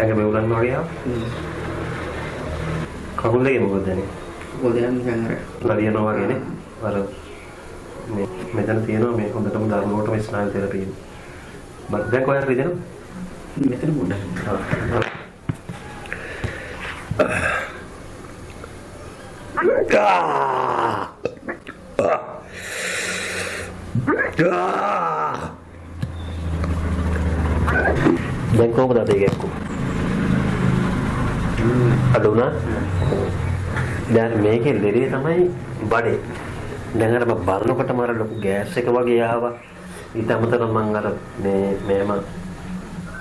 ඇඟ මෙවුලන්න වගේ කකුල් දෙකේ මොකද දැනේ? කකුල් දෙකක් නිකන් අර නලියනවා වගේනේ. අර මේ මෙතන තියෙනවා මේ හොඳටම දරුණුවටම ස්නායු තෙරපි. බත් දැන් කොහෙද රිදෙනවද? මෙතන පොඩ්ඩක්. දැන් කොහොමද අද ඒක එක්කෝ? අඩු වුණා? දැන් මේකේ ලෙඩේ තමයි බඩේ. දැන් අර මම බලනකොටම අර ලොකු ගෑස් එක වගේ ආවා. ඊට අමතරව මම අර මේම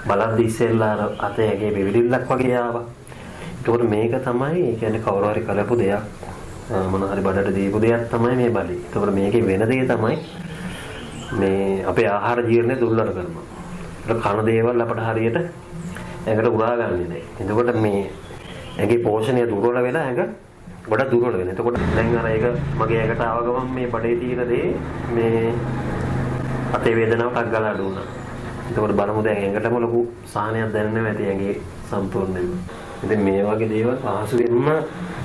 බලද්දි ඉස්සෙල්ලා අර අතේ ඇගේ බෙවිලිල්ලක් වගේ ආවා. ඒකෝට මේක තමයි ඒ කියන්නේ කවුරු හරි කලපු දෙයක්. මොන හරි බඩට දීපු දෙයක් තමයි මේ බලේ. ඒකෝට මේකේ වෙන දේ තමයි මේ අපේ ආහාර ජීර්ණය දුර්වල කරනවා. ඒක කන දේවල් අපට හරියට ඇඟට උරා ගන්න නෑ. එතකොට මේ ඇඟේ පෝෂණය දුර්වල වෙලා ඇඟ ගොඩක් දුර්වල වෙනවා. එතකොට දැන් අර ඒක මගේ ඇඟට ආව ගමන් මේ බඩේ තියෙන දේ මේ අතේ වේදනාවටක් ගලා අඩු වුණා. එතකොට බලමු දැන් ඇඟටම ලොකු සාහනයක් දැනෙනවා ඇති ඇඟේ සම්පූර්ණයෙන්ම. ඉතින් මේ වගේ දේවල් පහසුවෙන්ම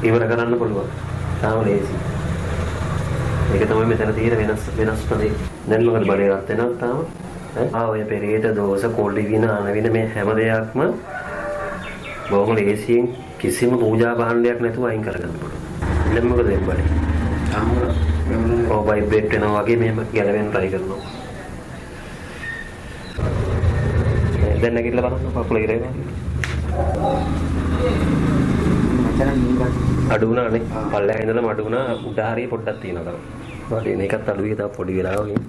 ඉවර කරන්න පුළුවන්. තාම ලේසි. ඒක තමයි මෙතන තියෙන වෙනස්ම දේ. දැන් මොකද බඩේ රත් වෙනවද තාම? ඔය පෙරේත දෝෂ කොල්ලි වින අනවින මේ හැම දෙයක්ම බොහොම ලේසියෙන් කිසිම පූජා භාණ්ඩයක් නැතුව අයින් කරගන්න පුළුවන්. දැන් මොකද වෙන්නේ? වයිබ්‍රේට් වෙනවා වගේ මෙහෙම ගැලවෙන්න try කරනවා. දැන් නැගිටලා බලන්න කකුල ඉරේනවා. අඩු වුණානේ. පල්ලෙහා ඉඳලා අඩු වුණා. උඩ හරිය පොඩ්ඩක් තියෙනවා තමයි. වගේ මේකත් අඩුවේ තව පොඩි වෙලාවකින්